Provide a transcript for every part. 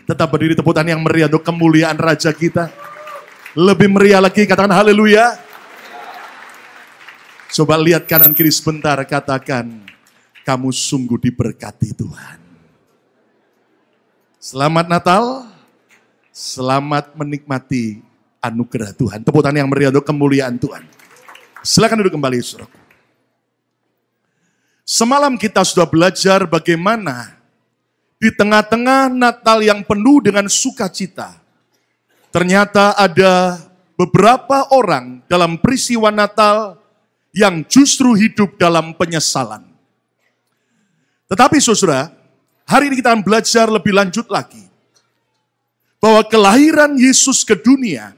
Tetap berdiri, tepuk tangan yang meriah untuk kemuliaan Raja kita. Lebih meriah lagi, katakan haleluya. Coba lihat kanan kiri sebentar, katakan, kamu sungguh diberkati Tuhan. Selamat Natal, selamat menikmati anugerah Tuhan. Tepuk tangan yang meriah untuk kemuliaan Tuhan. Silakan duduk kembali, saudaraku. Semalam kita sudah belajar bagaimana di tengah-tengah Natal yang penuh dengan sukacita, ternyata ada beberapa orang dalam peristiwa Natal yang justru hidup dalam penyesalan. Tetapi saudara, hari ini kita akan belajar lebih lanjut lagi, bahwa kelahiran Yesus ke dunia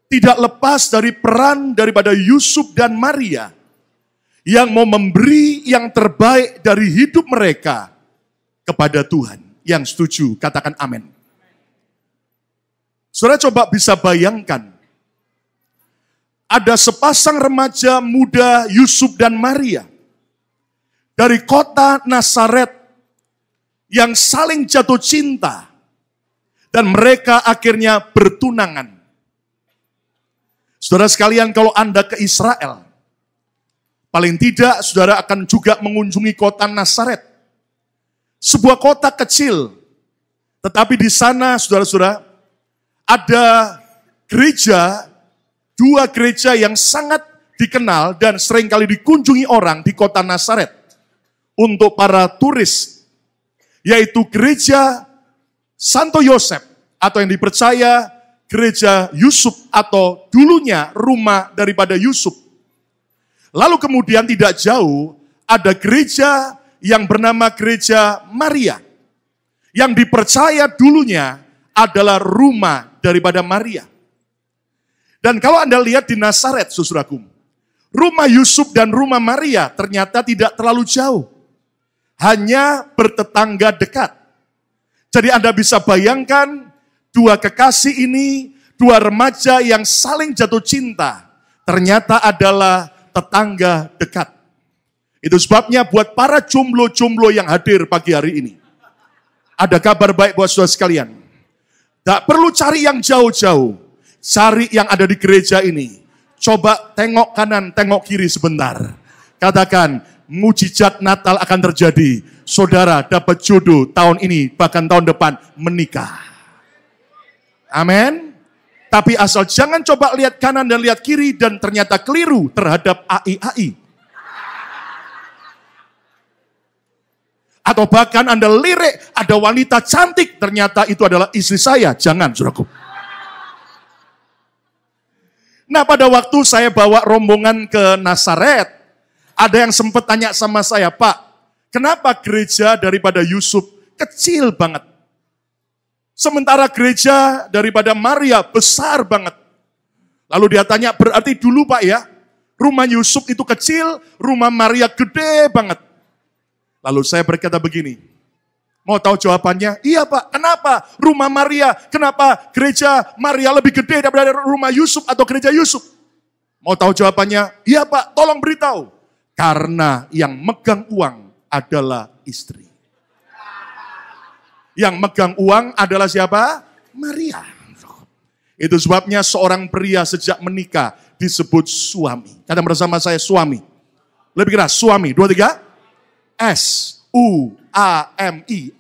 tidak lepas dari peran daripada Yusuf dan Maria yang mau memberi yang terbaik dari hidup mereka kepada Tuhan. Yang setuju, katakan amin. Saudara coba bisa bayangkan, ada sepasang remaja muda Yusuf dan Maria dari kota Nazaret yang saling jatuh cinta dan mereka akhirnya bertunangan. Saudara sekalian, kalau Anda ke Israel, paling tidak saudara akan juga mengunjungi kota Nazaret. Sebuah kota kecil, tetapi di sana saudara-saudara ada gereja, dua gereja yang sangat dikenal dan seringkali dikunjungi orang di kota Nazaret untuk para turis, yaitu gereja Santo Yosef atau yang dipercaya gereja Yusuf atau dulunya rumah daripada Yusuf. Lalu kemudian tidak jauh ada gereja yang bernama gereja Maria, yang dipercaya dulunya adalah rumah daripada Maria. Dan kalau Anda lihat di Nazaret, saudaraku, rumah Yusuf dan rumah Maria ternyata tidak terlalu jauh, hanya bertetangga dekat. Jadi Anda bisa bayangkan, dua kekasih ini, dua remaja yang saling jatuh cinta, ternyata adalah tetangga dekat. Itu sebabnya buat para jomblo-jomblo yang hadir pagi hari ini, ada kabar baik buat saudara sekalian. Tak perlu cari yang jauh-jauh, cari yang ada di gereja ini. Coba tengok kanan, tengok kiri sebentar. Katakan, mujizat Natal akan terjadi. Saudara dapat jodoh tahun ini, bahkan tahun depan menikah. Amin. Tapi asal jangan coba lihat kanan dan lihat kiri dan ternyata keliru terhadap AI. Atau bahkan Anda lirik, ada wanita cantik, ternyata itu adalah istri saya. Jangan, saudaraku. Nah, pada waktu saya bawa rombongan ke Nazaret, ada yang sempat tanya sama saya, Pak, kenapa gereja daripada Yusuf kecil banget? Sementara gereja daripada Maria besar banget. Lalu dia tanya, berarti dulu Pak ya, rumah Yusuf itu kecil, rumah Maria gede banget. Lalu saya berkata begini, mau tahu jawabannya? Iya Pak, kenapa rumah Maria, kenapa gereja Maria lebih gede daripada rumah Yusuf atau gereja Yusuf? Mau tahu jawabannya? Iya Pak, tolong beritahu. Karena yang megang uang adalah istri. Yang megang uang adalah siapa? Maria. Itu sebabnya seorang pria sejak menikah disebut suami. Kata bersama saya suami. Lebih keras, suami. 2, 3. S-U-A-M-I.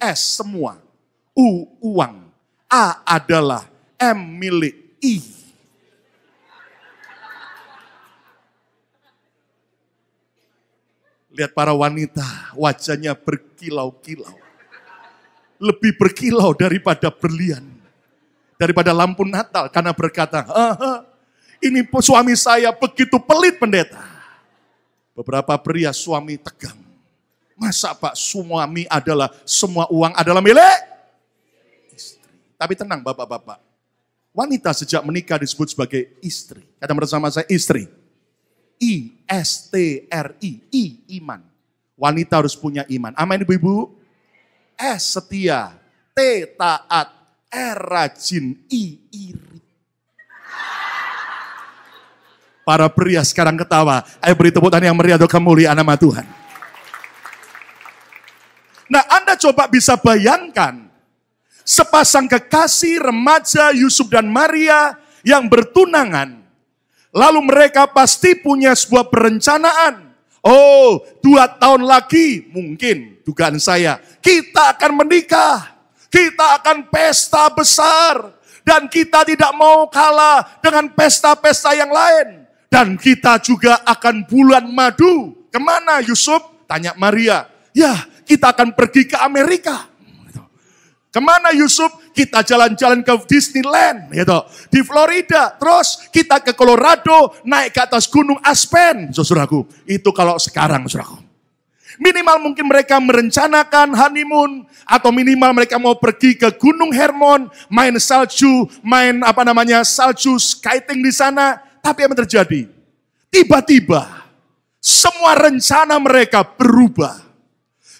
S semua. U uang. A adalah. M milik. I. Lihat para wanita, wajahnya berkilau-kilau. Lebih berkilau daripada berlian, daripada lampu Natal, karena berkata, ini suami saya begitu pelit pendeta. Beberapa pria suami tegang. Masa Pak, suami adalah, semua uang adalah milik istri. Tapi tenang bapak-bapak, wanita sejak menikah disebut sebagai istri. Kata bersama saya istri. I-S-T-R-I, iman. Wanita harus punya iman. Amin ibu-ibu. S setia, T taat, R rajin, I iri. Para pria sekarang ketawa. Ayo beri tepuk tangan yang meriah untuk kemuliaan nama Tuhan. Nah, Anda coba bisa bayangkan Sepasang kekasih remaja Yusuf dan Maria yang bertunangan. Lalu mereka pasti punya sebuah perencanaan. Oh, 2 tahun lagi mungkin dugaan saya kita akan menikah. Kita akan pesta besar. Dan kita tidak mau kalah dengan pesta-pesta yang lain. Dan kita juga akan bulan madu. Kemana Yusuf? Tanya Maria. Ya, kita akan pergi ke Amerika. Kemana Yusuf? Kita jalan-jalan ke Disneyland, gitu, di Florida. Terus kita ke Colorado, naik ke atas gunung Aspen, saudaraku. Itu kalau sekarang, saudaraku. Minimal mungkin mereka merencanakan honeymoon, atau minimal mereka mau pergi ke Gunung Hermon, main salju, salju skating di sana. Tapi apa yang terjadi? Tiba-tiba semua rencana mereka berubah.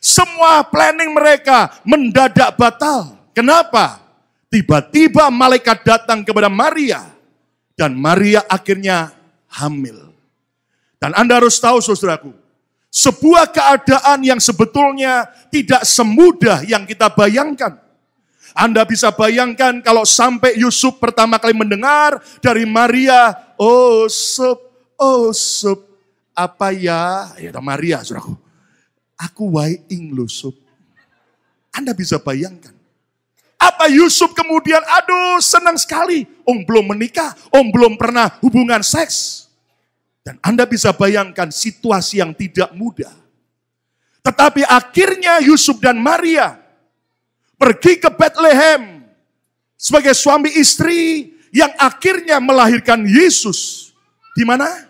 Semua planning mereka mendadak batal. Kenapa? Tiba-tiba malaikat datang kepada Maria. Dan Maria akhirnya hamil. Dan Anda harus tahu saudaraku, sebuah keadaan yang sebetulnya tidak semudah yang kita bayangkan. Anda bisa bayangkan kalau sampai Yusuf pertama kali mendengar dari Maria, oh sup, apa ya? Ya Maria, saudaraku. Aku waing lu sup. Anda bisa bayangkan. Apa Yusuf kemudian, aduh senang sekali. Belum menikah, belum pernah hubungan seks. Dan Anda bisa bayangkan situasi yang tidak mudah. Tetapi akhirnya Yusuf dan Maria pergi ke Bethlehem sebagai suami istri yang akhirnya melahirkan Yesus. Di mana?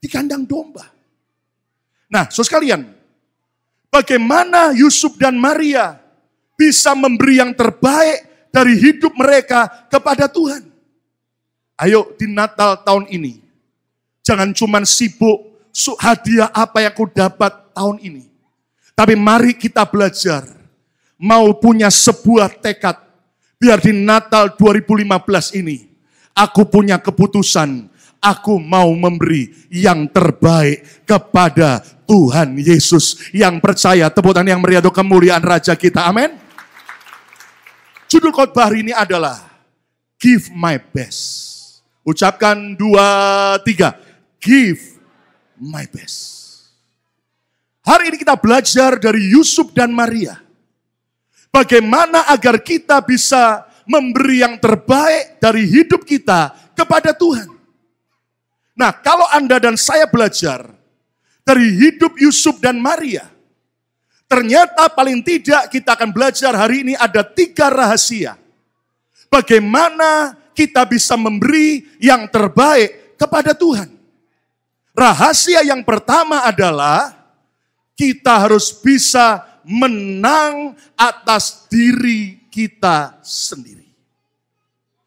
Di kandang domba. Nah, saudara sekalian, bagaimana Yusuf dan Maria bisa memberi yang terbaik dari hidup mereka kepada Tuhan? Ayo di Natal tahun ini, jangan cuma sibuk hadiah apa yang aku dapat tahun ini. Tapi mari kita belajar, mau punya sebuah tekad. Biar di Natal 2015 ini, aku punya keputusan, aku mau memberi yang terbaik kepada Tuhan Yesus. Yang percaya, tepuk tangan yang meriah untuk kemuliaan Raja kita, amin. Judul khotbah hari ini adalah Give My Best. Ucapkan 2, 3. Give my best. Hari ini kita belajar dari Yusuf dan Maria. Bagaimana agar kita bisa memberi yang terbaik dari hidup kita kepada Tuhan. Nah, kalau Anda dan saya belajar dari hidup Yusuf dan Maria, ternyata paling tidak kita akan belajar hari ini ada 3 rahasia. Bagaimana kita bisa memberi yang terbaik kepada Tuhan. Rahasia yang pertama adalah kita harus bisa menang atas diri kita sendiri.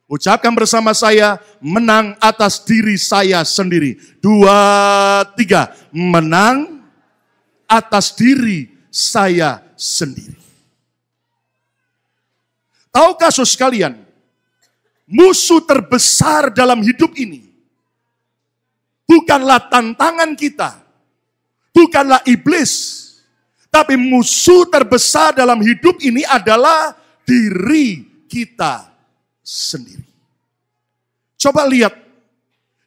Ucapkan bersama saya, menang atas diri saya sendiri. 2, 3. Menang atas diri saya sendiri. Tahukah saudara sekalian, musuh terbesar dalam hidup ini bukanlah tantangan kita, bukanlah iblis, tapi musuh terbesar dalam hidup ini adalah diri kita sendiri. Coba lihat,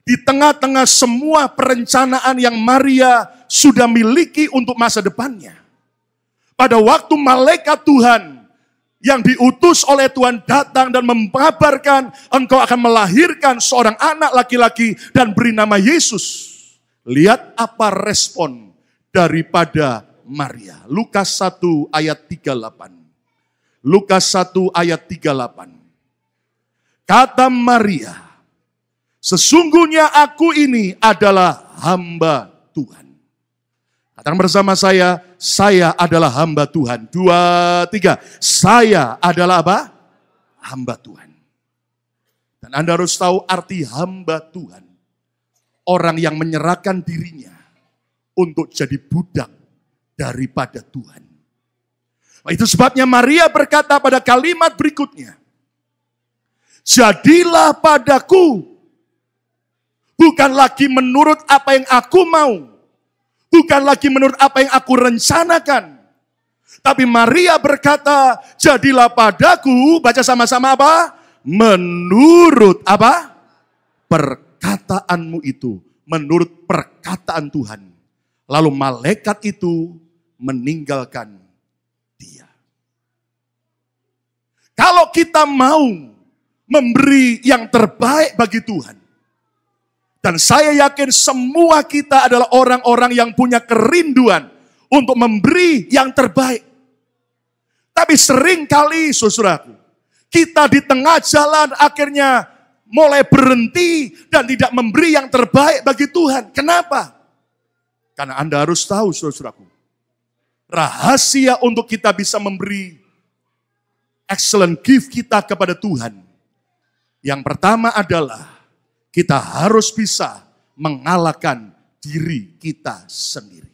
di tengah-tengah semua perencanaan yang Maria sudah miliki untuk masa depannya. Pada waktu malaikat Tuhan yang diutus oleh Tuhan datang dan mengabarkan engkau akan melahirkan seorang anak laki-laki dan beri nama Yesus. Lihat apa respon daripada Maria. Lukas 1 ayat 38. Lukas 1 ayat 38. Kata Maria, sesungguhnya aku ini adalah hamba Tuhan. Katakan bersama saya adalah hamba Tuhan. 2, 3. Saya adalah apa? Hamba Tuhan. Dan Anda harus tahu arti hamba Tuhan. Orang yang menyerahkan dirinya untuk jadi budak daripada Tuhan. Itu sebabnya Maria berkata pada kalimat berikutnya, jadilah padaku, bukan lagi menurut apa yang aku mau, bukan lagi menurut apa yang aku rencanakan, Tapi Maria berkata, jadilah padaku, baca sama-sama apa? Menurut apa? Perkataanmu itu. Menurut perkataan Tuhan. Lalu malaikat itu meninggalkan dia. Kalau kita mau memberi yang terbaik bagi Tuhan. Dan saya yakin semua kita adalah orang-orang yang punya kerinduan untuk memberi yang terbaik. Tapi seringkali saudaraku, kita di tengah jalan akhirnya mulai berhenti dan tidak memberi yang terbaik bagi Tuhan. Kenapa? Karena Anda harus tahu saudaraku, rahasia untuk kita bisa memberi excellent gift kita kepada Tuhan. Yang pertama adalah kita harus bisa mengalahkan diri kita sendiri.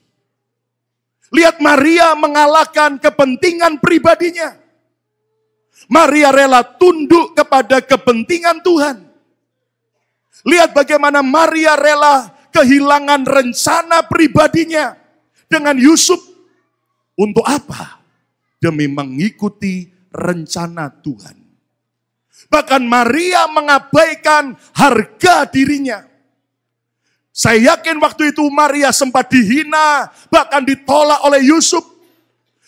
Lihat Maria mengalahkan kepentingan pribadinya. Maria rela tunduk kepada kepentingan Tuhan. Lihat bagaimana Maria rela kehilangan rencana pribadinya dengan Yusuf. Untuk apa? Demi mengikuti rencana Tuhan. Bahkan Maria mengabaikan harga dirinya. Saya yakin waktu itu Maria sempat dihina, bahkan ditolak oleh Yusuf.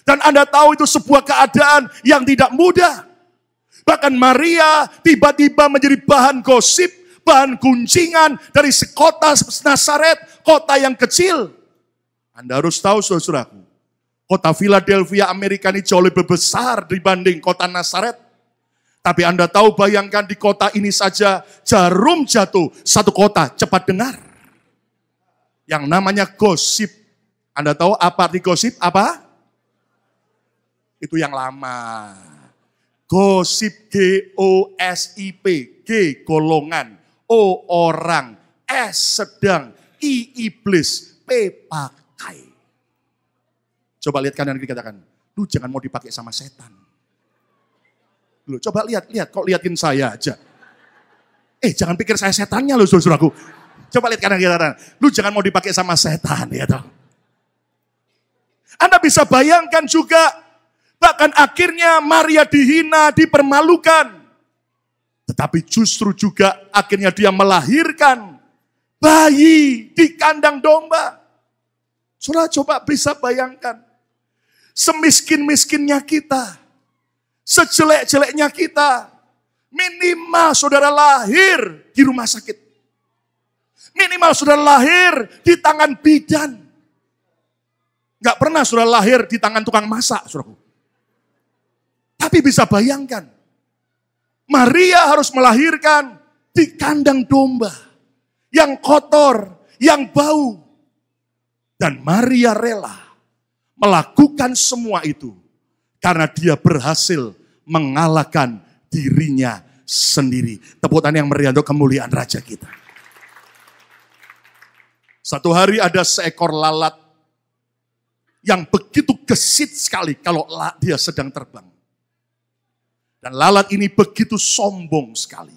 Dan Anda tahu itu sebuah keadaan yang tidak mudah. Bahkan Maria tiba-tiba menjadi bahan gosip, bahan gunjingan dari kota Nazaret, kota yang kecil. Anda harus tahu saudaraku, kota Philadelphia Amerika ini jauh lebih besar dibanding kota Nazaret. Tapi Anda tahu, bayangkan di kota ini saja jarum jatuh, satu kota cepat dengar. Yang namanya gosip. Anda tahu apa arti gosip? Apa? Itu yang lama. Gosip, G-O-S-I-P. G golongan. O orang. S sedang. I iblis. P pakai. Coba lihat kanan kiri katakan. Lu jangan mau dipakai sama setan. Lu coba lihat. Kok liatin saya aja. Jangan pikir saya setannya loh saudaraku. Coba lihat kanan kiri. Lu jangan mau dipakai sama setan ya toh. Anda bisa bayangkan juga, bahkan akhirnya Maria dihina, dipermalukan. Tetapi justru juga akhirnya dia melahirkan bayi di kandang domba. Saudara coba bisa bayangkan, semiskin-miskinnya kita, sejelek-jeleknya kita, minimal saudara lahir di rumah sakit. Minimal saudara lahir di tangan bidan. Gak pernah saudara lahir di tangan tukang masak, saudaraku. Tapi bisa bayangkan, Maria harus melahirkan di kandang domba. Yang kotor, yang bau. Dan Maria rela melakukan semua itu. Karena dia berhasil mengalahkan dirinya sendiri. Tepuk tangan yang meriah untuk kemuliaan Raja kita. Satu hari ada seekor lalat yang begitu gesit sekali kalau dia sedang terbang. Dan lalat ini begitu sombong sekali.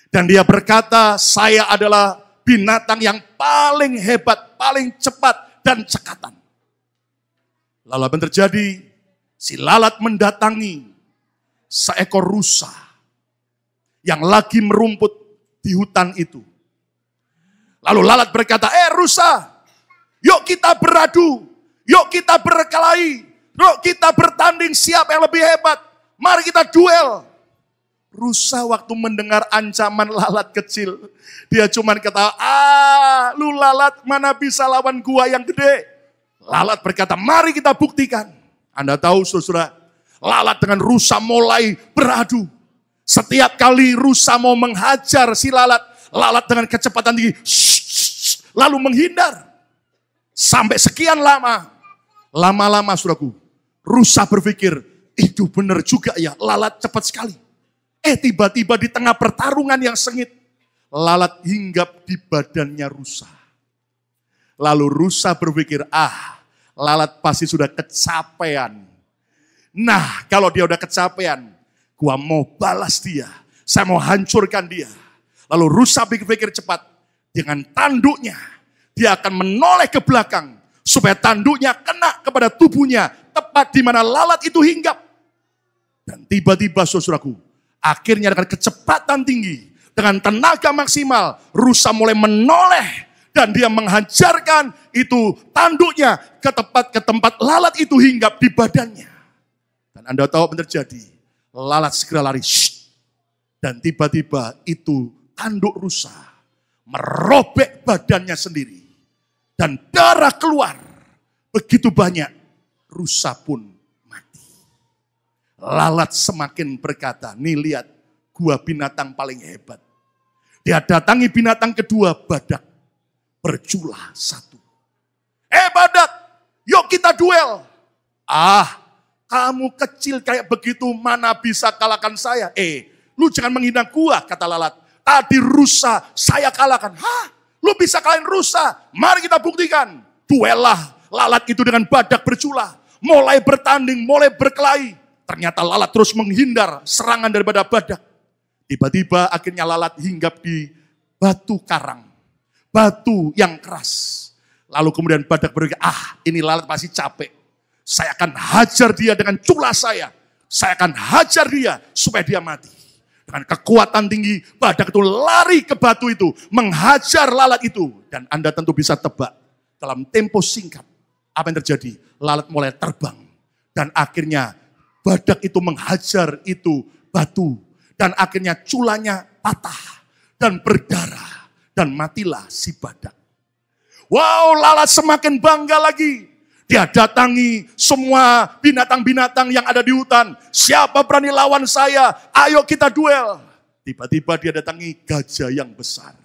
Dan dia berkata, saya adalah binatang yang paling hebat, paling cepat dan cekatan. Lalu apa yang terjadi? Si lalat mendatangi seekor rusa yang lagi merumput di hutan itu. Lalu lalat berkata, rusa, yuk kita beradu, yuk kita berkelahi, yuk kita bertanding siapa yang lebih hebat, mari kita duel. Rusa waktu mendengar ancaman lalat kecil, dia cuma kata, lu lalat mana bisa lawan gua yang gede. Lalat berkata, mari kita buktikan. Anda tahu saudara, lalat dengan rusa mulai beradu. Setiap kali rusa mau menghajar si lalat, lalat dengan kecepatan tinggi, lalu menghindar. Sampai sekian lama. Lama-lama saudaraku, rusa berpikir, itu benar juga ya, lalat cepat sekali. Tiba-tiba di tengah pertarungan yang sengit, lalat hinggap di badannya rusa. Lalu rusa berpikir, lalat pasti sudah kecapean. Nah, kalau dia udah kecapean, gua mau balas dia. Saya mau hancurkan dia. Lalu rusa pikir-pikir cepat. Dengan tanduknya, dia akan menoleh ke belakang. supaya tanduknya kena kepada tubuhnya, tepat di mana lalat itu hinggap. Dan tiba-tiba saudaraku, akhirnya dengan kecepatan tinggi, dengan tenaga maksimal, rusa mulai menoleh dan dia menghancurkan itu tanduknya ke tempat lalat itu hinggap di badannya. Dan Anda tahu apa yang terjadi? Lalat segera lari. Dan tiba-tiba itu tanduk rusa merobek badannya sendiri. Dan darah keluar. Begitu banyak. Rusa pun mati. Lalat semakin berkata, nih lihat, gua binatang paling hebat. Dia datangi binatang kedua, badak. Berjula satu. Badak, yuk kita duel. Kamu kecil kayak begitu, mana bisa kalahkan saya? Lu jangan menghina gua, kata lalat. Tadi rusa saya kalahkan. Lu bisa kalahin rusa? Mari kita buktikan. Duelah lalat itu dengan badak berjula. Mulai bertanding, mulai berkelahi. Ternyata lalat terus menghindar serangan daripada badak. Tiba-tiba akhirnya lalat hinggap di batu karang. Batu yang keras. Lalu kemudian badak berpikir, ini lalat pasti capek. Saya akan hajar dia dengan cula saya. Saya akan hajar dia supaya dia mati. Dengan kekuatan tinggi, badak itu lari ke batu itu. Menghajar lalat itu. Dan Anda tentu bisa tebak. Dalam tempo singkat. Apa yang terjadi? Lalat mulai terbang. Dan akhirnya badak itu menghajar itu batu. Dan akhirnya culanya patah. Dan berdarah. Dan matilah si badak. Wow, lalat semakin bangga lagi. Dia datangi semua binatang-binatang yang ada di hutan. Siapa berani lawan saya? Ayo kita duel. Tiba-tiba dia datangi gajah yang besar.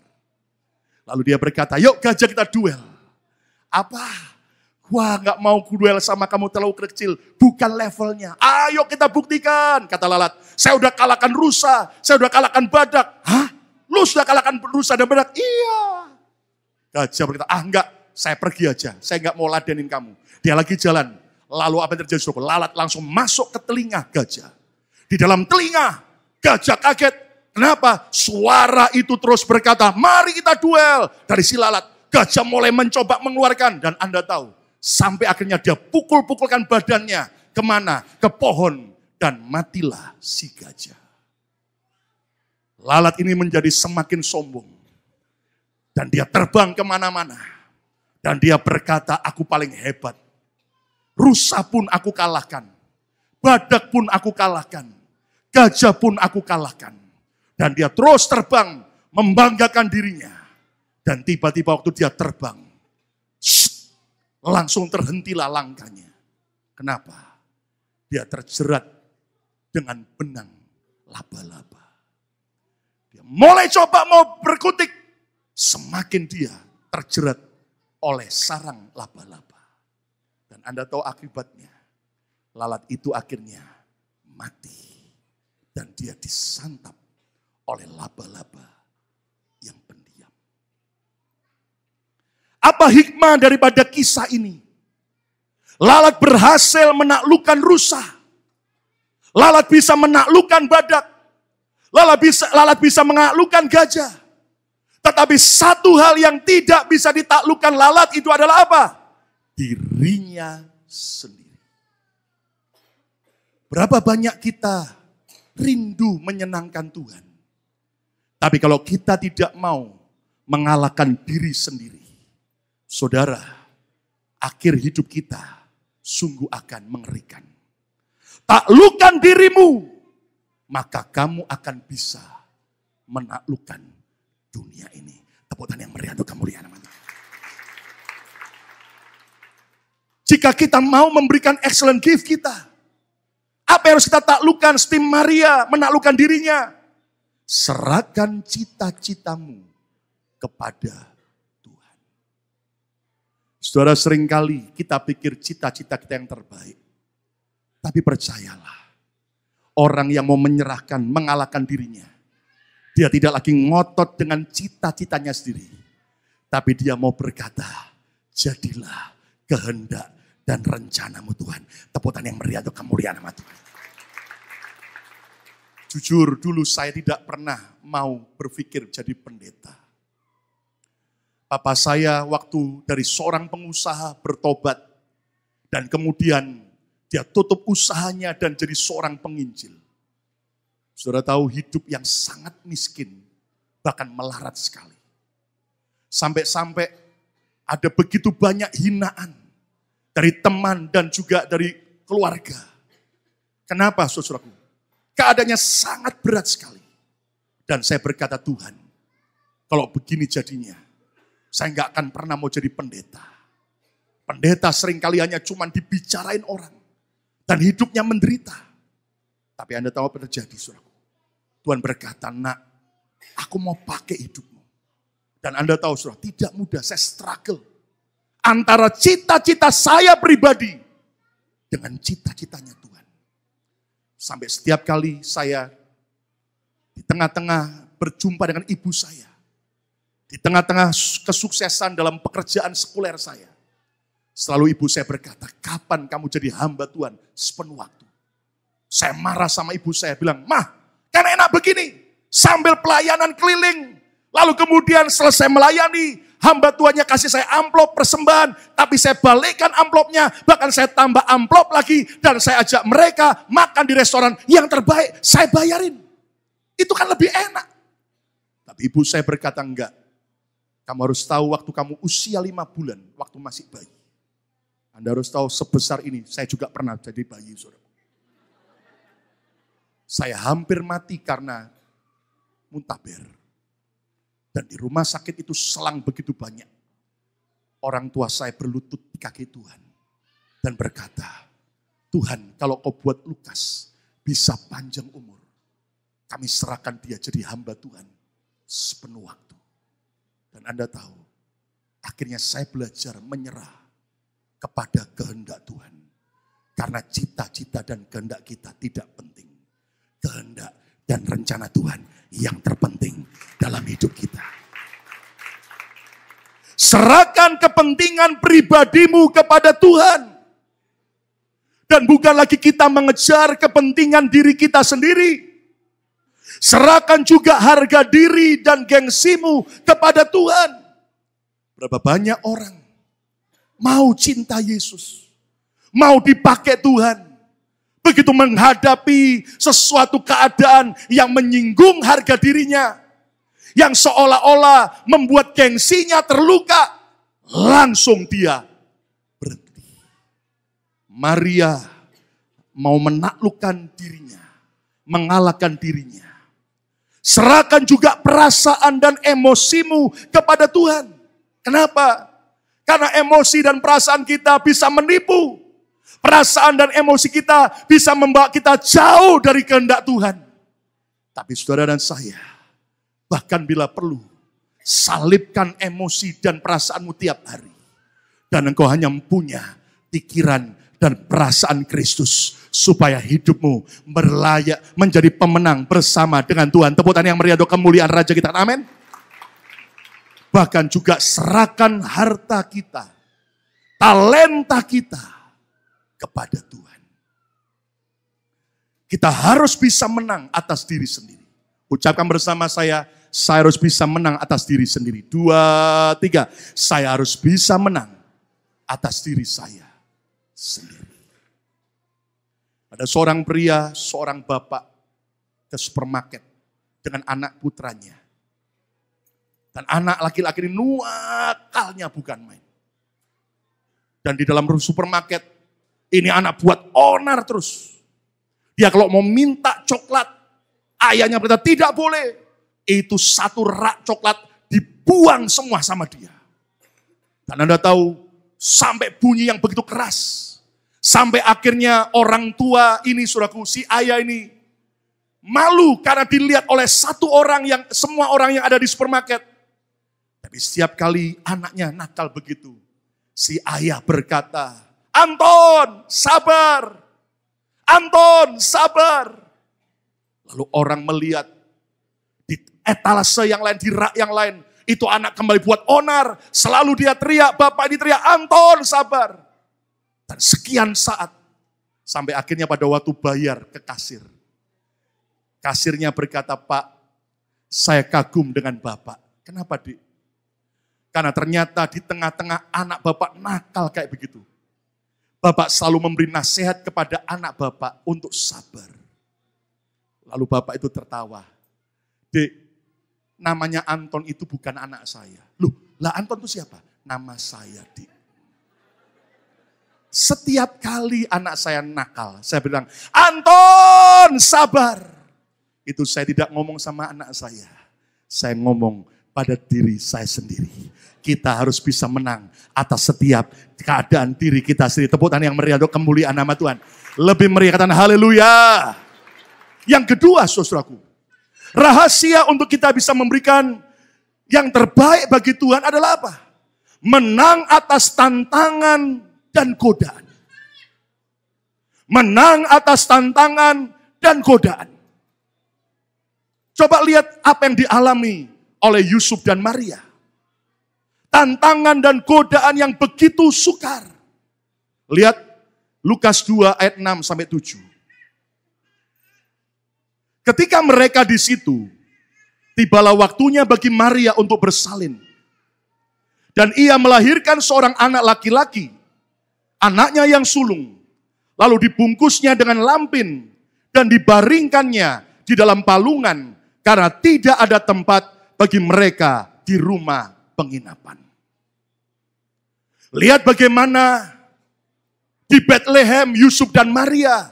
Lalu dia berkata, yuk gajah kita duel. Apa? Wah, gak mau duel sama kamu, terlalu kecil. Bukan levelnya. Ayo kita buktikan, kata lalat. Saya udah kalahkan rusa, saya udah kalahkan badak. Lu sudah kalahkan rusa dan badak? Iya. Gajah berkata, enggak, saya pergi aja. Saya enggak mau ladenin kamu. Dia lagi jalan. Lalu apa yang terjadi? Lalat langsung masuk ke telinga gajah. Di dalam telinga, gajah kaget. Kenapa? Suara itu terus berkata, mari kita duel. Dari si lalat, gajah mulai mencoba mengeluarkan. Dan Anda tahu, sampai akhirnya dia pukul-pukulkan badannya. Kemana? Ke pohon. Dan matilah si gajah. Lalat ini menjadi semakin sombong. Dan dia terbang kemana-mana. Dan dia berkata, aku paling hebat. Rusa pun aku kalahkan. Badak pun aku kalahkan. Gajah pun aku kalahkan. Dan dia terus terbang, membanggakan dirinya. Dan tiba-tiba waktu dia terbang, langsung terhentilah langkahnya. Kenapa? Dia terjerat dengan benang laba-laba. Mulai coba mau berkutik, semakin dia terjerat oleh sarang laba-laba. Dan Anda tahu akibatnya, lalat itu akhirnya mati. Dan dia disantap oleh laba-laba yang pendiam. Apa hikmah daripada kisah ini? Lalat berhasil menaklukkan rusa. Lalat bisa menaklukkan badak. Lalat bisa menaklukkan gajah. Tetapi satu hal yang tidak bisa ditaklukkan lalat itu adalah apa? Dirinya sendiri. Berapa banyak kita rindu menyenangkan Tuhan. Tapi kalau kita tidak mau mengalahkan diri sendiri, saudara, akhir hidup kita sungguh akan mengerikan. Taklukkan dirimu, maka kamu akan bisa menaklukkan dunia ini. Tepuk tangan yang meriah untuk kemuliaan Allah. Jika kita mau memberikan excellent gift kita, apa yang harus kita taklukkan? Seperti Maria menaklukkan dirinya. Serahkan cita-citamu kepada Tuhan. Saudara, seringkali kita pikir cita-cita kita yang terbaik. Tapi percayalah, orang yang mau menyerahkan, mengalahkan dirinya. Dia tidak lagi ngotot dengan cita-citanya sendiri. Tapi dia mau berkata, jadilah kehendak dan rencanamu Tuhan. Tepuk tangan yang meriah untuk kemuliaan nama Tuhan. Jujur dulu saya tidak pernah mau berpikir jadi pendeta. Papa saya waktu dari seorang pengusaha bertobat dan kemudian dia tutup usahanya dan jadi seorang penginjil. Saudara tahu hidup yang sangat miskin, bahkan melarat sekali. Sampai-sampai ada begitu banyak hinaan dari teman dan juga dari keluarga. Kenapa saudaraku? Keadaannya sangat berat sekali. Dan saya berkata, Tuhan, kalau begini jadinya, saya nggak akan pernah mau jadi pendeta. Pendeta seringkali hanya cuma dibicarain orang. Dan hidupnya menderita. Tapi Anda tahu apa terjadi, saudaraku? Tuhan berkata, nak, aku mau pakai hidupmu. Dan Anda tahu, saudara, tidak mudah, saya struggle. Antara cita-cita saya pribadi dengan cita-citanya Tuhan. Sampai setiap kali saya di tengah-tengah berjumpa dengan ibu saya. Di tengah-tengah kesuksesan dalam pekerjaan sekuler saya. Selalu ibu saya berkata, kapan kamu jadi hamba Tuhan sepenuh waktu? Saya marah sama ibu saya, bilang, Mah, kan enak begini. Sambil pelayanan keliling. Lalu kemudian selesai melayani, hamba Tuhannya kasih saya amplop persembahan. Tapi saya balikkan amplopnya, bahkan saya tambah amplop lagi. Dan saya ajak mereka makan di restoran yang terbaik, saya bayarin. Itu kan lebih enak. Tapi ibu saya berkata, enggak. Kamu harus tahu waktu kamu usia 5 bulan, waktu masih bayi. Anda harus tahu sebesar ini, saya juga pernah jadi bayi, saudara. Saya hampir mati karena muntaber. Dan di rumah sakit itu selang begitu banyak. Orang tua saya berlutut di kaki Tuhan. Dan berkata, Tuhan kalau kau buat Lukas bisa panjang umur. Kami serahkan dia jadi hamba Tuhan sepenuh waktu. Dan Anda tahu, akhirnya saya belajar menyerah kepada kehendak Tuhan. Karena cita-cita dan kehendak kita tidak penting. Kehendak dan rencana Tuhan yang terpenting dalam hidup kita. Serahkan kepentingan pribadimu kepada Tuhan. Dan bukan lagi kita mengejar kepentingan diri kita sendiri. Serahkan juga harga diri dan gengsimu kepada Tuhan. Berapa banyak orang mau cinta Yesus, mau dipakai Tuhan. Begitu menghadapi sesuatu keadaan yang menyinggung harga dirinya, yang seolah-olah membuat gengsinya terluka, langsung dia berhenti. Maria mau menaklukkan dirinya, mengalahkan dirinya. Serahkan juga perasaan dan emosimu kepada Tuhan. Kenapa? Karena emosi dan perasaan kita bisa menipu. Perasaan dan emosi kita bisa membawa kita jauh dari kehendak Tuhan. Tapi saudara dan saya, bahkan bila perlu, salibkan emosi dan perasaanmu tiap hari. Dan engkau hanya mempunyai pikiran dan perasaan Kristus. Supaya hidupmu berlayak menjadi pemenang bersama dengan Tuhan. Tepuk tangan yang meriah untuk kemuliaan Raja kita. Amin. Bahkan juga serahkan harta kita, talenta kita kepada Tuhan. Kita harus bisa menang atas diri sendiri. Ucapkan bersama saya harus bisa menang atas diri sendiri. 2, 3, saya harus bisa menang atas diri saya sendiri. Ada seorang pria, seorang bapak ke supermarket dengan anak putranya. Dan anak laki-laki ini nuakalnya bukan main. Dan di dalam supermarket, ini anak buat onar terus. Dia kalau mau minta coklat, ayahnya berkata tidak boleh. Itu satu rak coklat dibuang semua sama dia. Dan Anda tahu, sampai bunyi yang begitu keras. Sampai akhirnya orang tua ini, saudaraku, si ayah ini malu karena dilihat oleh satu orang yang, semua orang yang ada di supermarket. Tapi setiap kali anaknya nakal begitu, si ayah berkata, Anton, sabar. Anton, sabar. Lalu orang melihat di etalase yang lain, di rak yang lain, itu anak kembali buat onar. Selalu dia teriak, bapak ini teriak, Anton, sabar. Dan sekian saat, sampai akhirnya pada waktu bayar ke kasir. Kasirnya berkata, Pak, saya kagum dengan Bapak. Kenapa, Dik? Karena ternyata di tengah-tengah anak Bapak nakal kayak begitu, Bapak selalu memberi nasihat kepada anak Bapak untuk sabar. Lalu Bapak itu tertawa. Dek, namanya Anton itu bukan anak saya. Loh, lah Anton itu siapa? Nama saya, Dek. Setiap kali anak saya nakal, saya bilang, Anton, sabar. Itu saya tidak ngomong sama anak saya. Saya ngomong pada diri saya sendiri. Kita harus bisa menang atas setiap keadaan diri kita sendiri. Tepuk tangan yang meriah untuk kemuliaan nama Tuhan. Lebih meriah, katakan haleluya. Yang kedua, saudaraku, rahasia untuk kita bisa memberikan yang terbaik bagi Tuhan adalah apa? Menang atas tantangan dan godaan. Menang atas tantangan dan godaan. Coba lihat apa yang dialami oleh Yusuf dan Maria. Tantangan dan godaan yang begitu sukar. Lihat Lukas 2 ayat 6 sampai 7. Ketika mereka di situ, tibalah waktunya bagi Maria untuk bersalin. Dan ia melahirkan seorang anak laki-laki, anaknya yang sulung. Lalu dibungkusnya dengan lampin dan dibaringkannya di dalam palungan karena tidak ada tempat bagi mereka di rumah penginapan. Lihat bagaimana di Bethlehem Yusuf dan Maria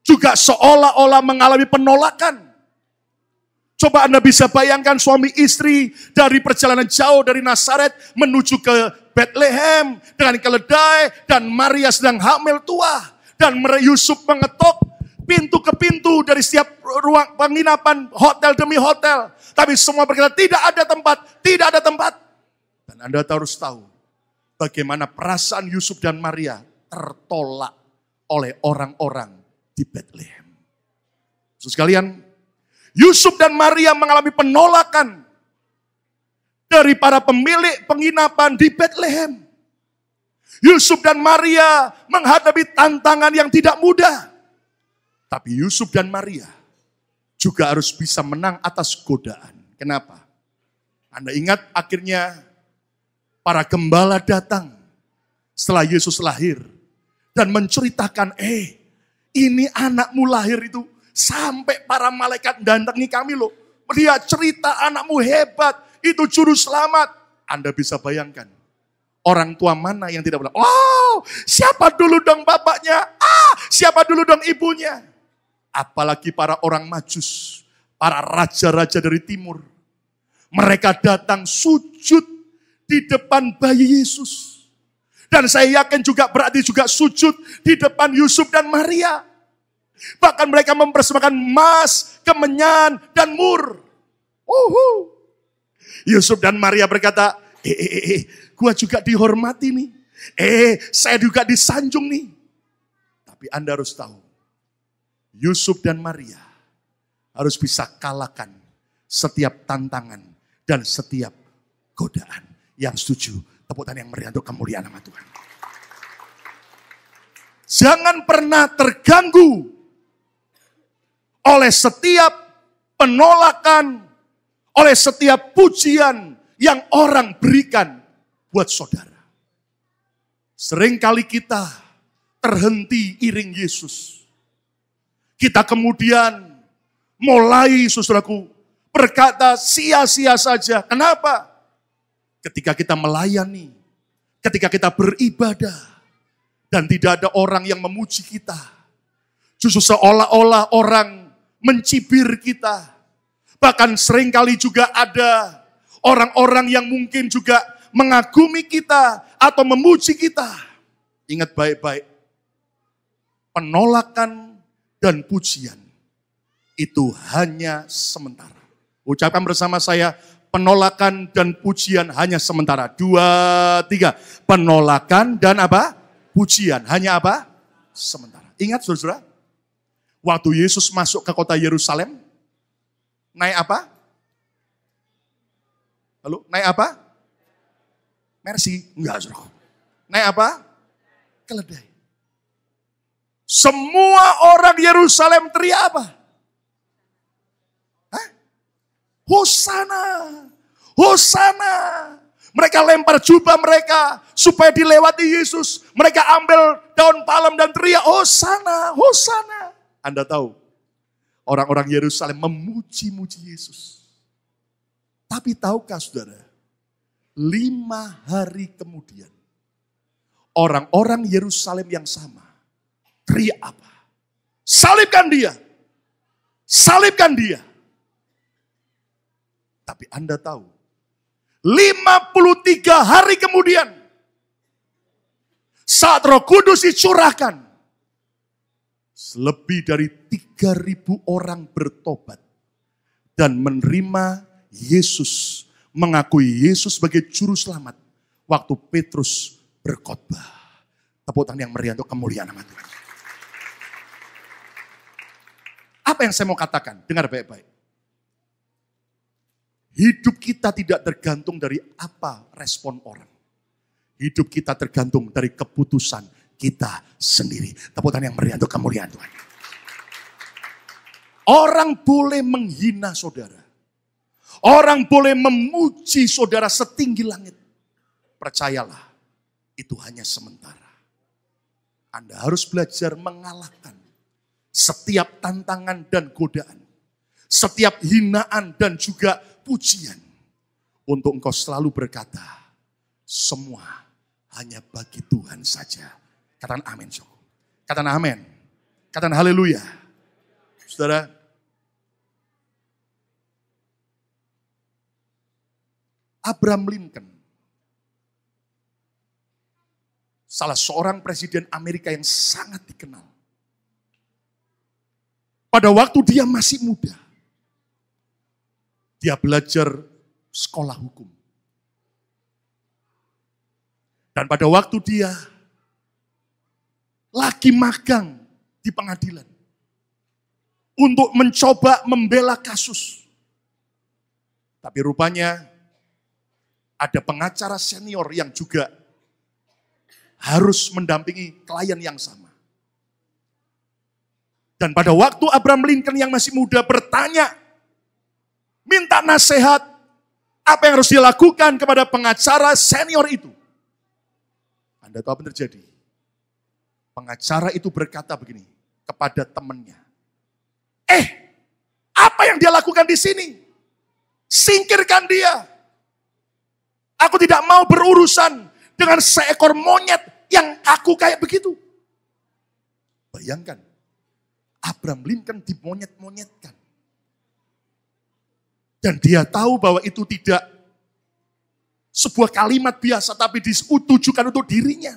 juga seolah-olah mengalami penolakan. Coba Anda bisa bayangkan suami istri dari perjalanan jauh dari Nazaret menuju ke Bethlehem dengan keledai dan Maria sedang hamil tua. Dan Yusuf mengetok pintu ke pintu dari setiap ruang penginapan, hotel demi hotel. Tapi semua berkata tidak ada tempat, tidak ada tempat. Dan Anda harus tahu bagaimana perasaan Yusuf dan Maria tertolak oleh orang-orang di Bethlehem. Saudara sekalian, Yusuf dan Maria mengalami penolakan dari para pemilik penginapan di Bethlehem. Yusuf dan Maria menghadapi tantangan yang tidak mudah. Tapi Yusuf dan Maria juga harus bisa menang atas godaan. Kenapa? Anda ingat akhirnya para gembala datang setelah Yesus lahir dan menceritakan, ini anakmu lahir itu sampai para malaikat datangi kami loh. Dia cerita anakmu hebat, itu juru selamat. Anda bisa bayangkan, orang tua mana yang tidak bilang, oh siapa dulu dong bapaknya, siapa dulu dong ibunya. Apalagi para orang Majus, para raja-raja dari timur. Mereka datang sujud di depan bayi Yesus. Dan saya yakin juga berarti juga sujud di depan Yusuf dan Maria. Bahkan mereka mempersembahkan emas, kemenyan, dan mur. Yusuf dan Maria berkata, gua juga dihormati nih. Saya juga disanjung nih. Tapi Anda harus tahu, Yusuf dan Maria harus bisa kalahkan setiap tantangan dan setiap godaan. Yang setuju, tepuk tangan yang meriah untuk kemuliaan nama Tuhan. Jangan pernah terganggu oleh setiap penolakan, oleh setiap pujian yang orang berikan buat saudara. Seringkali kita terhenti iring Yesus. Kita kemudian mulai, saudaraku, berkata sia-sia saja. Kenapa? Ketika kita melayani, ketika kita beribadah, dan tidak ada orang yang memuji kita. Justru seolah-olah orang mencibir kita. Bahkan seringkali juga ada orang-orang yang mungkin juga mengagumi kita atau memuji kita. Ingat baik-baik, penolakan dan pujian itu hanya sementara. Ucapkan bersama saya, penolakan dan pujian hanya sementara. 2, 3. Penolakan dan apa? Pujian. Hanya apa? Sementara. Ingat saudara, waktu Yesus masuk ke kota Yerusalem, naik apa? Lalu naik apa? Mercy. Enggak saudara. Naik apa? Keledai. Semua orang Yerusalem teriak apa? Hosana, Hosana, Mereka lempar jubah mereka supaya dilewati Yesus. Mereka ambil daun palem dan teriak, Hosana, Hosana. Anda tahu, orang-orang Yerusalem memuji-muji Yesus. Tapi tahukah saudara, 5 hari kemudian, orang-orang Yerusalem yang sama, teriak apa? Salibkan dia! Salibkan dia! Tapi Anda tahu, 53 hari kemudian, saat Roh Kudus dicurahkan, lebih dari 3.000 orang bertobat dan menerima Yesus, mengakui Yesus sebagai juru selamat waktu Petrus berkhotbah. Tepuk tangan yang meriah untuk kemuliaan nama Tuhan. Apa yang saya mau katakan? Dengar baik-baik. Hidup kita tidak tergantung dari apa respon orang. Hidup kita tergantung dari keputusan kita sendiri. Tepuk tangan yang meriah untuk kemuliaan Tuhan. Orang boleh menghina saudara. Orang boleh memuji saudara setinggi langit. Percayalah, itu hanya sementara. Anda harus belajar mengalahkan setiap tantangan dan godaan. Setiap hinaan dan juga pujian. Untuk engkau selalu berkata, semua hanya bagi Tuhan saja. Katakan amin. Katakan amin. Katakan haleluya. Saudara, Abraham Lincoln, salah seorang presiden Amerika yang sangat dikenal. Pada waktu dia masih muda, dia belajar sekolah hukum. Dan pada waktu dia lagi magang di pengadilan untuk mencoba membela kasus. Tapi rupanya ada pengacara senior yang juga harus mendampingi klien yang sama. Dan pada waktu Abraham Lincoln yang masih muda bertanya, minta nasihat, apa yang harus dilakukan kepada pengacara senior itu. Anda tahu apa yang terjadi? Pengacara itu berkata begini kepada temannya. Apa yang dia lakukan di sini? Singkirkan dia. Aku tidak mau berurusan dengan seekor monyet yang aku kayak begitu. Bayangkan, Abraham Lincoln dimonyet-monyetkan. Dan dia tahu bahwa itu tidak sebuah kalimat biasa, tapi ditujukan untuk dirinya.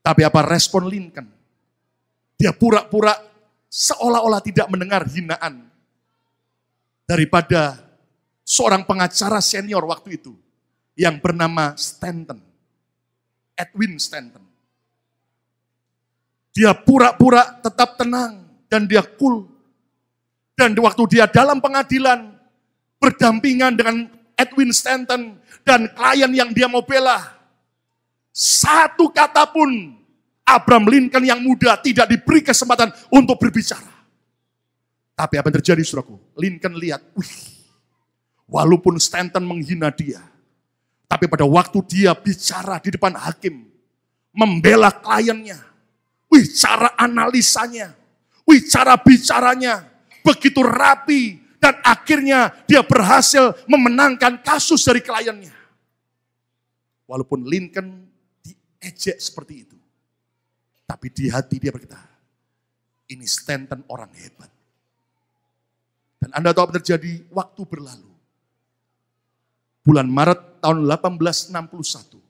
Tapi apa respon Lincoln? Dia pura-pura seolah-olah tidak mendengar hinaan daripada seorang pengacara senior waktu itu yang bernama Stanton, Edwin Stanton. Dia pura-pura tetap tenang dan dia cool. Dan waktu dia dalam pengadilan berdampingan dengan Edwin Stanton dan klien yang dia mau bela, satu kata pun Abraham Lincoln yang muda tidak diberi kesempatan untuk berbicara. Tapi apa yang terjadi, saudaraku? Lincoln lihat, walaupun Stanton menghina dia, tapi pada waktu dia bicara di depan hakim, membela kliennya, cara analisanya, cara bicaranya begitu rapi, dan akhirnya dia berhasil memenangkan kasus dari kliennya. Walaupun Lincoln diejek seperti itu, tapi di hati dia berkata, ini Stanton orang hebat. Dan Anda tahu apa terjadi? Waktu berlalu. Bulan Maret tahun 1861.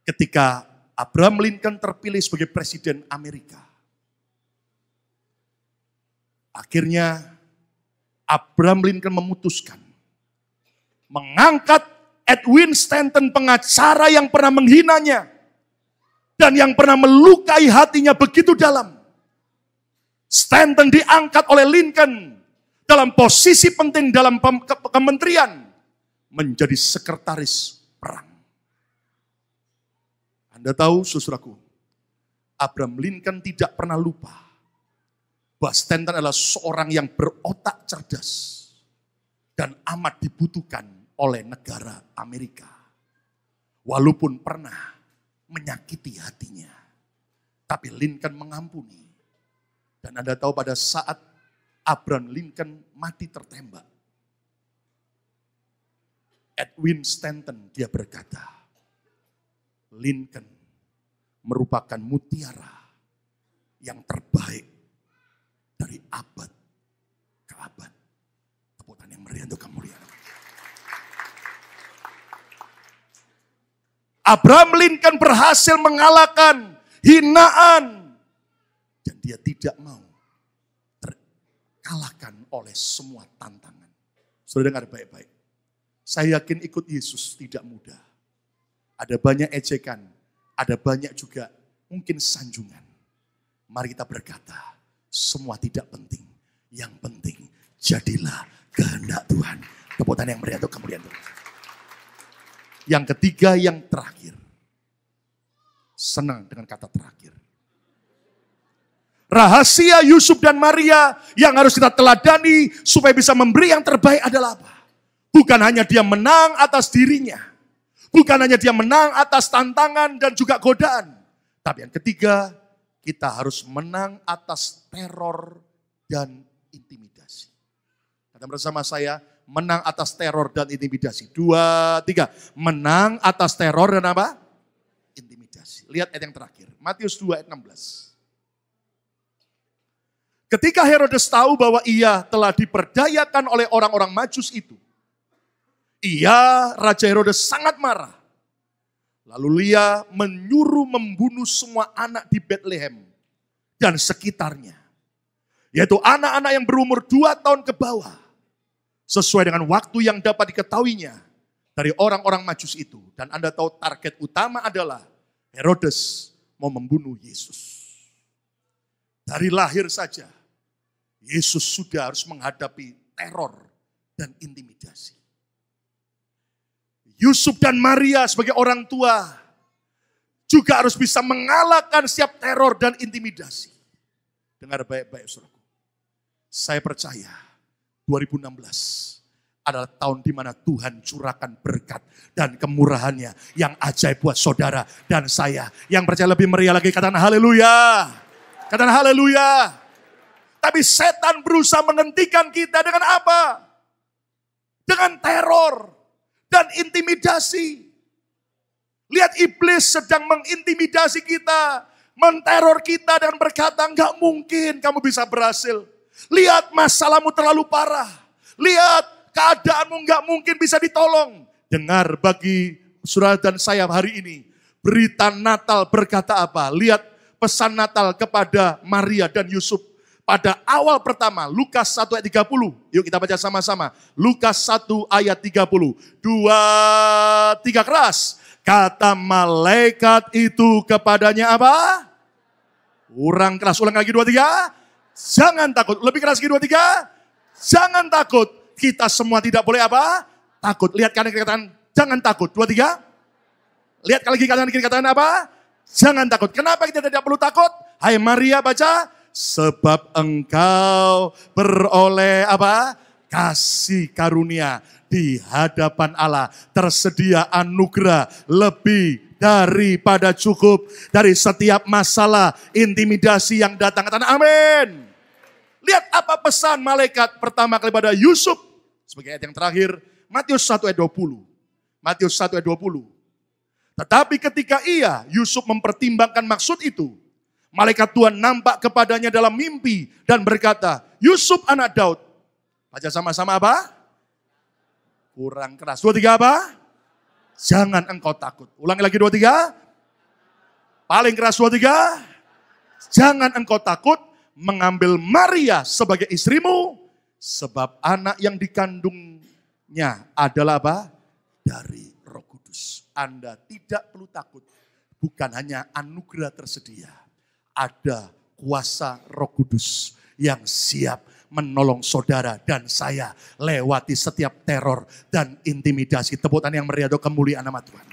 Ketika Abraham Lincoln terpilih sebagai presiden Amerika. Akhirnya Abraham Lincoln memutuskan mengangkat Edwin Stanton, pengacara yang pernah menghinanya dan yang pernah melukai hatinya begitu dalam. Stanton diangkat oleh Lincoln dalam posisi penting dalam kementerian menjadi sekretaris perang. Anda tahu, saudaraku, Abraham Lincoln tidak pernah lupa bahwa Stanton adalah seorang yang berotak cerdas dan amat dibutuhkan oleh negara Amerika. Walaupun pernah menyakiti hatinya. Tapi Lincoln mengampuni. Dan Anda tahu pada saat Abraham Lincoln mati tertembak. Edwin Stanton dia berkata, Lincoln merupakan mutiara yang terbaik dari abad ke abad. Tepuk tangan yang meriah untuk kemuliaan. Abraham Lincoln berhasil mengalahkan hinaan. Dan dia tidak mau terkalahkan oleh semua tantangan. Saudara dengar baik-baik. Saya yakin ikut Yesus tidak mudah. Ada banyak ejekan, ada banyak juga mungkin sanjungan. Mari kita berkata, semua tidak penting. Yang penting, jadilah kehendak Tuhan. Tepuk tangan yang meriah untuk kemuliaan Tuhan. Yang ketiga, yang terakhir. Senang dengan kata terakhir. Rahasia Yusuf dan Maria yang harus kita teladani supaya bisa memberi yang terbaik adalah apa? Bukan hanya dia menang atas dirinya. Bukan hanya dia menang atas tantangan dan juga godaan. Tapi yang ketiga, kita harus menang atas teror dan intimidasi. Kata bersama saya, menang atas teror dan intimidasi. 2, 3. Menang atas teror dan apa? Intimidasi. Lihat ayat yang terakhir. Matius 2 ayat 16. Ketika Herodes tahu bahwa ia telah diperdayakan oleh orang-orang Majus itu, Raja Herodes sangat marah. Lalu ia menyuruh membunuh semua anak di Bethlehem dan sekitarnya. Yaitu anak-anak yang berumur 2 tahun ke bawah. Sesuai dengan waktu yang dapat diketahuinya dari orang-orang Majus itu. Dan Anda tahu target utama adalah Herodes mau membunuh Yesus. Dari lahir saja, Yesus sudah harus menghadapi teror dan intimidasi. Yusuf dan Maria sebagai orang tua juga harus bisa mengalahkan setiap teror dan intimidasi. Dengar baik-baik saudaraku. Saya percaya 2016 adalah tahun di mana Tuhan curahkan berkat dan kemurahannya yang ajaib buat saudara dan saya. Yang percaya lebih meriah lagi, katakan haleluya. Katakan haleluya. Tapi setan berusaha menghentikan kita dengan apa? Dengan teror dan intimidasi. Lihat iblis sedang mengintimidasi kita, menteror kita dan berkata, enggak mungkin kamu bisa berhasil. Lihat masalahmu terlalu parah. Lihat keadaanmu enggak mungkin bisa ditolong. Dengar bagi saudara dan saya hari ini, berita Natal berkata apa? Lihat pesan Natal kepada Maria dan Yusuf. Pada awal pertama, Lukas 1 ayat 30. Yuk kita baca sama-sama. Lukas 1 ayat 30. 2, 3 keras. Kata malaikat itu kepadanya apa? Kurang keras. Ulang lagi 2, 3. Jangan takut. Lebih keras lagi 2, 3. Jangan takut. Kita semua tidak boleh apa? Takut. Lihat kanan kiri kataan. Jangan takut. 2, 3. Lihat lagi kanan kiri kataan apa? Jangan takut. Kenapa kita tidak perlu takut? Hai Maria baca. Sebab engkau beroleh apa? Kasih karunia di hadapan Allah. Tersedia anugerah lebih daripada cukup dari setiap masalah, intimidasi yang datang. Katakan amin. Lihat apa pesan malaikat pertama kali pada Yusuf. Sebagai ayat yang terakhir, Matius 1 ayat 20. Matius 1 ayat 20. Tetapi ketika Yusuf mempertimbangkan maksud itu, malaikat Tuhan nampak kepadanya dalam mimpi dan berkata, Yusuf anak Daud. Baca sama-sama apa? Kurang keras. 2, 3 apa? Jangan engkau takut. Ulangi lagi 2, 3. Paling keras 2, 3. Jangan engkau takut mengambil Maria sebagai istrimu. Sebab anak yang dikandungnya adalah apa? Dari Roh Kudus. Anda tidak perlu takut. Bukan hanya anugerah tersedia. Ada kuasa Roh Kudus yang siap menolong saudara dan saya lewati setiap teror dan intimidasi. Tepuk tangan yang meriah untuk kemuliaan nama Tuhan.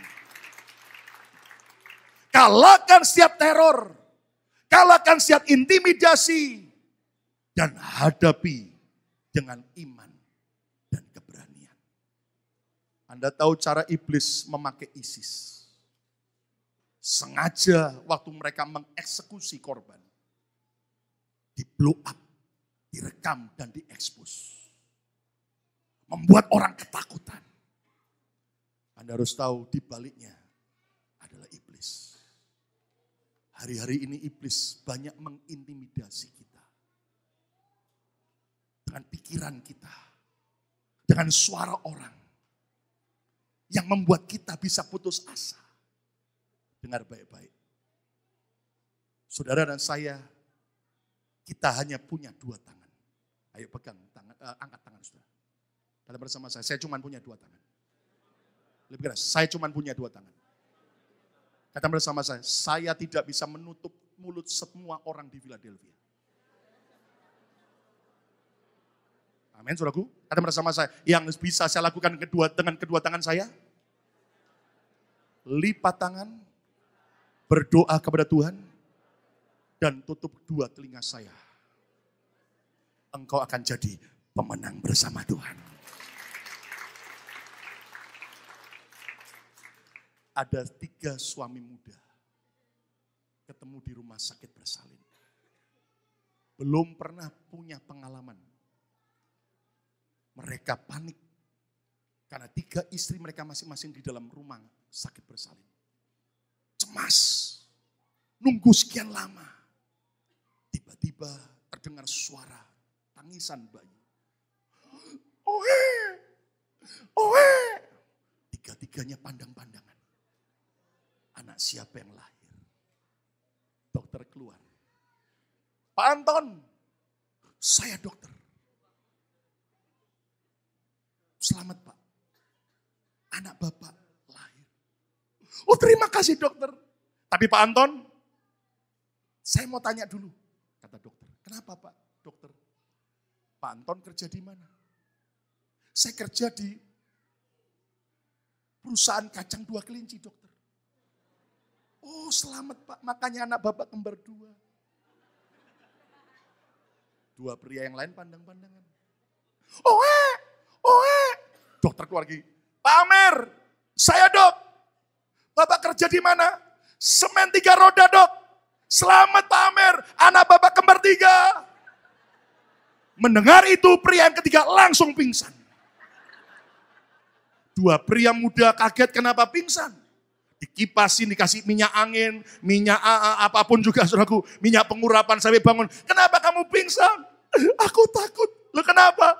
Kalahkan setiap teror, kalahkan setiap intimidasi dan hadapi dengan iman dan keberanian. Anda tahu cara iblis memakai ISIS. Sengaja waktu mereka mengeksekusi korban. Di blow up, direkam dan diekspos. Membuat orang ketakutan. Anda harus tahu di baliknya adalah iblis. Hari-hari ini iblis banyak mengintimidasi kita. Dengan pikiran kita. Dengan suara orang. Yang membuat kita bisa putus asa. Dengar baik-baik. Saudara dan saya, kita hanya punya 2 tangan. Ayo pegang tangan, angkat tangan saudara. Kata bersama saya cuma punya 2 tangan. Lebih keras, saya cuma punya 2 tangan. Kata bersama saya tidak bisa menutup mulut semua orang di Philadelphia. Amin, saudaraku. Kata bersama saya, yang bisa saya lakukan dengan kedua tangan saya, lipat tangan, berdoa kepada Tuhan, dan tutup 2 telinga saya. Engkau akan jadi pemenang bersama Tuhan. Ada 3 suami muda ketemu di rumah sakit bersalin. Belum pernah punya pengalaman. Mereka panik karena 3 istri mereka masing-masing di dalam rumah sakit bersalin. Cemas, nunggu sekian lama. Tiba-tiba terdengar suara tangisan bayi. Ohe, ohe. 3-tiganya pandang-pandangan. Anak siapa yang lahir? Dokter keluar. Pak Anton, saya dokter. Selamat Pak, anak Bapak lahir. Oh terima kasih dokter. Tapi Pak Anton, saya mau tanya dulu. Kata dokter, kenapa Pak dokter? Pak Anton kerja di mana? Saya kerja di perusahaan kacang 2 kelinci dokter. Oh selamat Pak, makanya anak Bapak kembar 2. 2 pria yang lain pandang-pandangan. Dokter keluar lagi. Pak Amer, saya dok. Bapak kerja di mana? Semen 3 roda dok. Selamat Pak Amer, anak Bapak kembar 3. Mendengar itu pria yang ketiga langsung pingsan. 2 pria muda kaget kenapa pingsan. Dikipasin, dikasih minyak angin, minyak apapun juga saudaraku, minyak pengurapan sampai bangun. Kenapa kamu pingsan? Aku takut. Loh kenapa?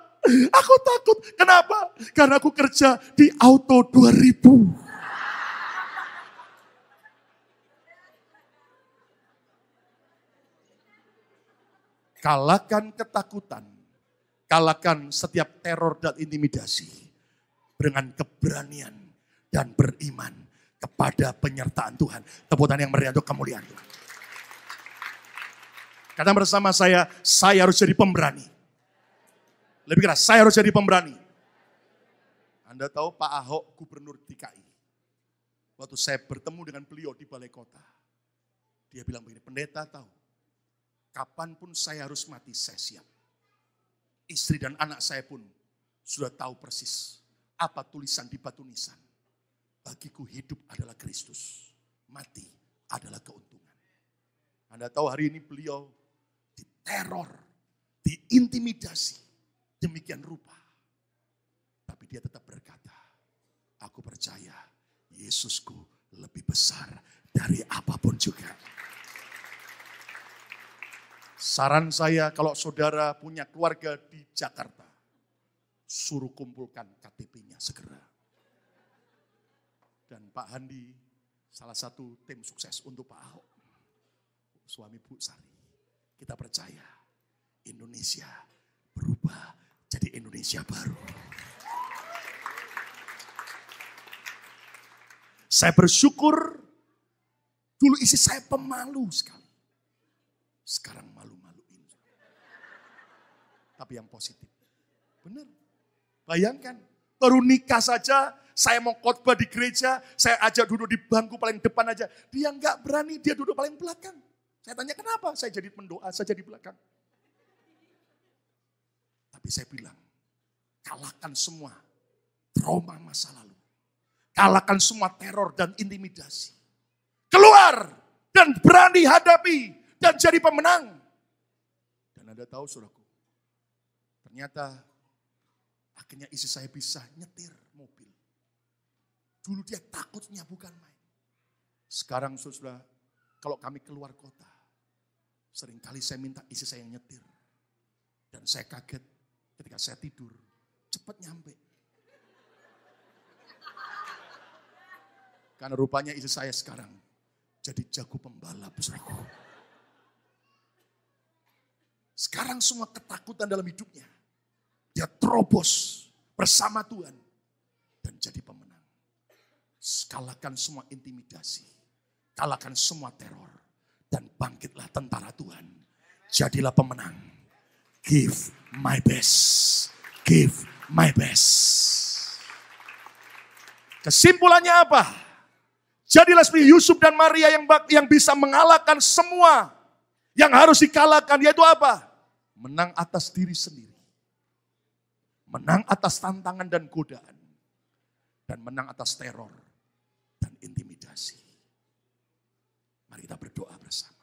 Aku takut. Kenapa? Karena aku kerja di Auto 2000. Kalahkan ketakutan. Kalahkan setiap teror dan intimidasi. Dengan keberanian dan beriman kepada penyertaan Tuhan. Tepuk tangan yang meriah untuk kemuliaan Tuhan. Kata bersama saya harus jadi pemberani. Lebih keras, saya harus jadi pemberani. Anda tahu Pak Ahok, gubernur DKI. Waktu saya bertemu dengan beliau di balai kota. Dia bilang begini, pendeta tahu. Kapanpun saya harus mati, saya siap. Istri dan anak saya pun sudah tahu persis apa tulisan di batu nisan. Bagiku hidup adalah Kristus, mati adalah keuntungan. Anda tahu hari ini beliau diteror, diintimidasi, demikian rupa. Tapi dia tetap berkata, aku percaya Yesusku lebih besar dari apapun juga. Saran saya kalau saudara punya keluarga di Jakarta, suruh kumpulkan KTP-nya segera. Dan Pak Handi salah satu tim sukses untuk Pak Ahok. Suami Bu Sari. Kita percaya Indonesia berubah jadi Indonesia baru. Saya bersyukur dulu isi saya pemalu sekali. Sekarang malu-maluin. Tapi yang positif. Benar. Bayangkan baru nikah saja. Saya mau khotbah di gereja, saya ajak duduk di bangku paling depan aja. Dia nggak berani, dia duduk paling belakang. Saya tanya kenapa? Saya jadi pendoa saja di belakang. Tapi saya bilang, kalahkan semua trauma masa lalu. Kalahkan semua teror dan intimidasi. Keluar dan berani hadapi dan jadi pemenang. Dan Anda tahu saudaraku, ternyata akhirnya istri saya bisa nyetir mobil. Dulu dia takutnya bukan main. Sekarang saudara, kalau kami keluar kota, seringkali saya minta istri saya yang nyetir. Dan saya kaget ketika saya tidur, cepat nyampe. Karena rupanya istri saya sekarang jadi jago pembalap, saudaraku. Sekarang semua ketakutan dalam hidupnya, dia terobos bersama Tuhan dan jadi pemenang. Kalahkan semua intimidasi, kalahkan semua teror, dan bangkitlah tentara Tuhan. Jadilah pemenang. Give my best, give my best. Kesimpulannya apa? Jadilah seperti Yusuf dan Maria yang bisa mengalahkan semua yang harus dikalahkan, yaitu apa? Menang atas diri sendiri. Menang atas tantangan dan godaan. Dan menang atas teror dan intimidasi. Mari kita berdoa bersama.